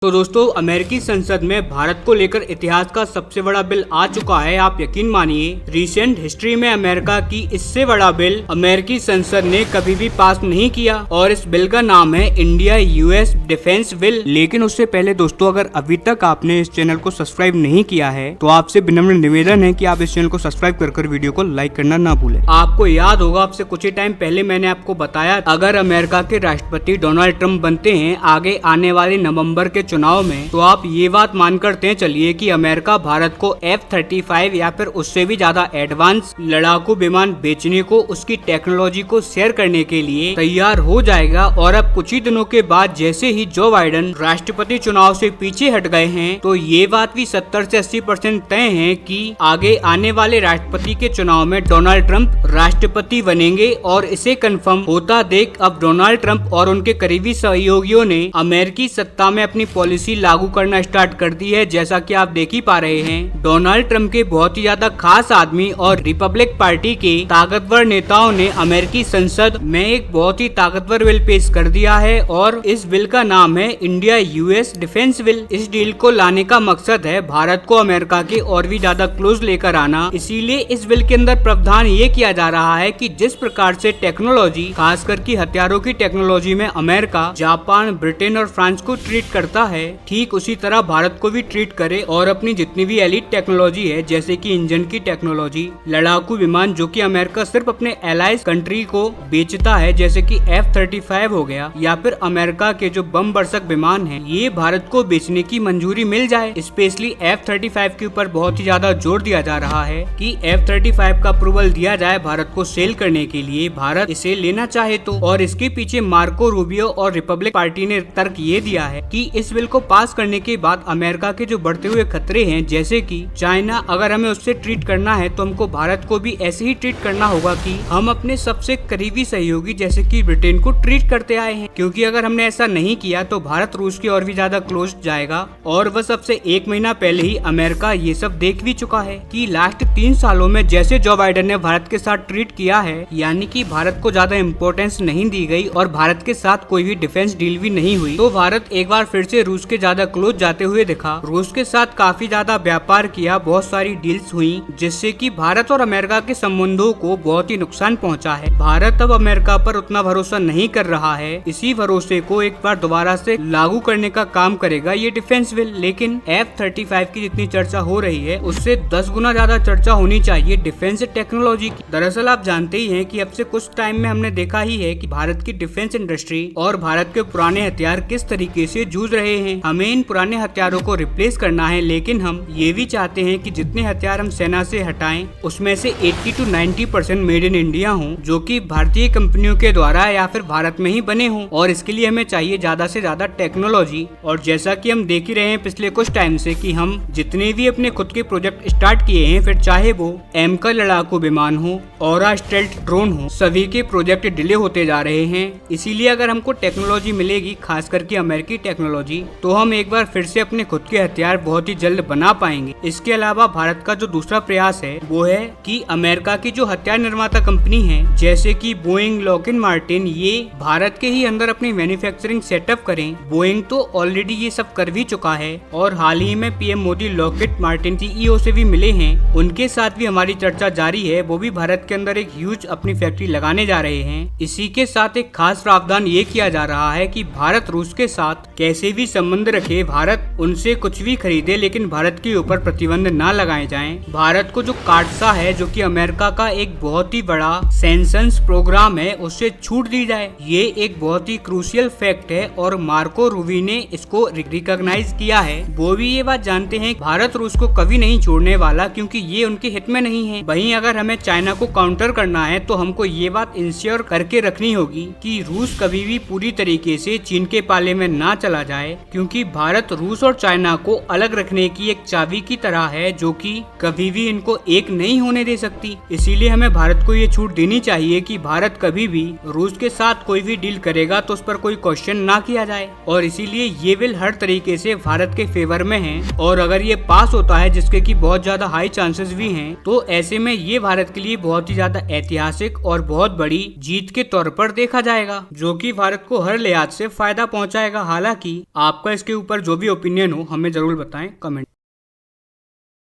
तो दोस्तों, अमेरिकी संसद में भारत को लेकर इतिहास का सबसे बड़ा बिल आ चुका है। आप यकीन मानिए, रिसेंट हिस्ट्री में अमेरिका की इससे बड़ा बिल अमेरिकी संसद ने कभी भी पास नहीं किया और इस बिल का नाम है इंडिया यूएस डिफेंस बिल। लेकिन उससे पहले दोस्तों, अगर अभी तक आपने इस चैनल को सब्सक्राइब नहीं किया है तो आपसे विनम्र निवेदन है कि आप इस चैनल को सब्सक्राइब कर वीडियो को लाइक करना ना भूलें। आपको याद होगा, आपसे कुछ ही टाइम पहले मैंने आपको बताया, अगर अमेरिका के राष्ट्रपति डोनाल्ड ट्रंप बनते हैं आगे आने वाले नवंबर के चुनाव में, तो आप ये बात मान करते चलिए कि अमेरिका भारत को F-35 या फिर उससे भी ज्यादा एडवांस लड़ाकू विमान बेचने को, उसकी टेक्नोलॉजी को शेयर करने के लिए तैयार हो जाएगा। और अब कुछ ही दिनों के बाद जैसे ही जो बाइडेन राष्ट्रपति चुनाव से पीछे हट गए हैं, तो ये बात भी 70 से 80% तय है कि आगे आने वाले राष्ट्रपति के चुनाव में डोनाल्ड ट्रंप राष्ट्रपति बनेंगे। और इसे कंफर्म होता देख अब डोनाल्ड ट्रंप और उनके करीबी सहयोगियों ने अमेरिकी सत्ता में अपनी पॉलिसी लागू करना स्टार्ट कर दी है। जैसा कि आप देख ही पा रहे हैं, डोनाल्ड ट्रंप के बहुत ही ज्यादा खास आदमी और रिपब्लिक पार्टी के ताकतवर नेताओं ने अमेरिकी संसद में एक बहुत ही ताकतवर बिल पेश कर दिया है और इस बिल का नाम है इंडिया यूएस डिफेंस बिल। इस डील को लाने का मकसद है भारत को अमेरिका के और भी ज्यादा क्लोज लेकर आना। इसीलिए इस बिल के अंदर प्रावधान ये किया जा रहा है कि जिस प्रकार से टेक्नोलॉजी, खासकर की हथियारों की टेक्नोलॉजी में अमेरिका, जापान, ब्रिटेन और फ्रांस को ट्रीट करता है, ठीक उसी तरह भारत को भी ट्रीट करे और अपनी जितनी भी एलिट टेक्नोलॉजी है, जैसे कि इंजन की टेक्नोलॉजी, लड़ाकू विमान जो कि अमेरिका सिर्फ अपने एलाइज कंट्री को बेचता है, जैसे कि F-35 हो गया, या फिर अमेरिका के जो बम बरसक विमान हैं, ये भारत को बेचने की मंजूरी मिल जाए। स्पेशली F-35 के ऊपर बहुत ही ज्यादा जोर दिया जा रहा है कि F-35 का अप्रूवल दिया जाए भारत को सेल करने के लिए, भारत इसे लेना चाहे तो। और इसके पीछे मार्को रूबियो और रिपब्लिक पार्टी ने तर्क ये दिया है कि इस बिल को पास करने के बाद अमेरिका के जो बढ़ते हुए खतरे हैं, जैसे कि चाइना, अगर हमें उससे ट्रीट करना है तो हमको भारत को भी ऐसे ही ट्रीट करना होगा कि हम अपने सबसे करीबी सहयोगी जैसे कि ब्रिटेन को ट्रीट करते आए हैं। क्योंकि अगर हमने ऐसा नहीं किया तो भारत रूस की और भी ज्यादा क्लोज जाएगा। और वह सबसे एक महीना पहले ही अमेरिका ये सब देख भी चुका है कि लास्ट 3 सालों में जैसे जो बाइडेन ने भारत के साथ ट्रीट किया है, यानी कि भारत को ज्यादा इम्पोर्टेंस नहीं दी गई और भारत के साथ कोई भी डिफेंस डील भी नहीं हुई, तो भारत एक बार फिर से रूस के ज्यादा क्लोज जाते हुए दिखा। रूस के साथ काफी ज्यादा व्यापार किया, बहुत सारी डील्स हुई, जिससे कि भारत और अमेरिका के संबंधों को बहुत ही नुकसान पहुंचा है। भारत अब अमेरिका पर उतना भरोसा नहीं कर रहा है। इसी भरोसे को एक बार दोबारा से लागू करने का काम करेगा ये डिफेंस बिल। लेकिन F-35 की जितनी चर्चा हो रही है, उससे 10 गुना ज्यादा चर्चा होनी चाहिए डिफेंस टेक्नोलॉजी की। दरअसल आप जानते ही हैं कि अब से कुछ टाइम में हमने देखा ही है कि भारत की डिफेंस इंडस्ट्री और भारत के पुराने हथियार किस तरीके से जूझ रहे हैं। हमें इन पुराने हथियारों को रिप्लेस करना है, लेकिन हम ये भी चाहते हैं कि जितने हथियार हम सेना से हटाएं, उसमें से 80 to 90% मेड इन इंडिया हों, जो कि भारतीय कंपनियों के द्वारा या फिर भारत में ही बने हों। और इसके लिए हमें चाहिए ज्यादा से ज्यादा टेक्नोलॉजी। और जैसा कि हम देख ही रहे हैं पिछले कुछ टाइम से कि हम जितने भी अपने खुद के प्रोजेक्ट स्टार्ट किए हैं, फिर चाहे वो M का लड़ाकू विमान हो, ऑरा स्टेल्थ ड्रोन हो, सभी के प्रोजेक्ट डिले होते जा रहे हैं। इसीलिए अगर हमको टेक्नोलॉजी मिलेगी, खास करके अमेरिकी टेक्नोलॉजी, तो हम एक बार फिर से अपने खुद के हथियार बहुत ही जल्द बना पाएंगे। इसके अलावा भारत का जो दूसरा प्रयास है वो है कि अमेरिका की जो हथियार निर्माता कंपनी है, जैसे कि बोइंग, लॉकहीड मार्टिन, ये भारत के ही अंदर अपनी मैन्युफैक्चरिंग सेटअप करें। बोइंग तो ऑलरेडी ये सब कर भी चुका है और हाल ही में PM Modi Lockheed Martin CEO से भी मिले हैं, उनके साथ भी हमारी चर्चा जारी है। वो भी भारत के अंदर एक ह्यूज अपनी फैक्ट्री लगाने जा रहे हैं। इसी के साथ एक खास प्रावधान ये किया जा रहा है कि भारत रूस के साथ कैसे भी संबंध रखे, भारत उनसे कुछ भी खरीदे, लेकिन भारत के ऊपर प्रतिबंध ना लगाए जाएं। भारत को जो कार्डसा है, जो कि अमेरिका का एक बहुत ही बड़ा सैंक्शंस प्रोग्राम है, उससे छूट दी जाए। ये एक बहुत ही क्रूशियल फैक्ट है और मार्को रूबी ने इसको रिकॉग्नाइज किया है। वो भी ये बात जानते हैं भारत रूस को कभी नहीं छोड़ने वाला, क्योंकि ये उनके हित में नहीं है। वहीं अगर हमें चाइना को काउंटर करना है तो हमको ये बात इंश्योर करके रखनी होगी कि रूस कभी भी पूरी तरीके से चीन के पाले में ना चला जाए, क्योंकि भारत रूस और चाइना को अलग रखने की एक चाबी की तरह है, जो कि कभी भी इनको एक नहीं होने दे सकती। इसीलिए हमें भारत को ये छूट देनी चाहिए कि भारत कभी भी रूस के साथ कोई भी डील करेगा तो उस पर कोई क्वेश्चन ना किया जाए। और इसीलिए ये बिल हर तरीके से भारत के फेवर में है। और अगर ये पास होता है, जिसके की बहुत ज्यादा हाई चांसेस भी हैं, तो ऐसे में ये भारत के लिए बहुत ही ज्यादा ऐतिहासिक और बहुत बड़ी जीत के तौर पर देखा जाएगा, जो कि भारत को हर लिहाज से फायदा पहुंचाएगा। हालांकि आपका इसके ऊपर जो भी ओपिनियन हो हमें जरूर बताएं कमेंट।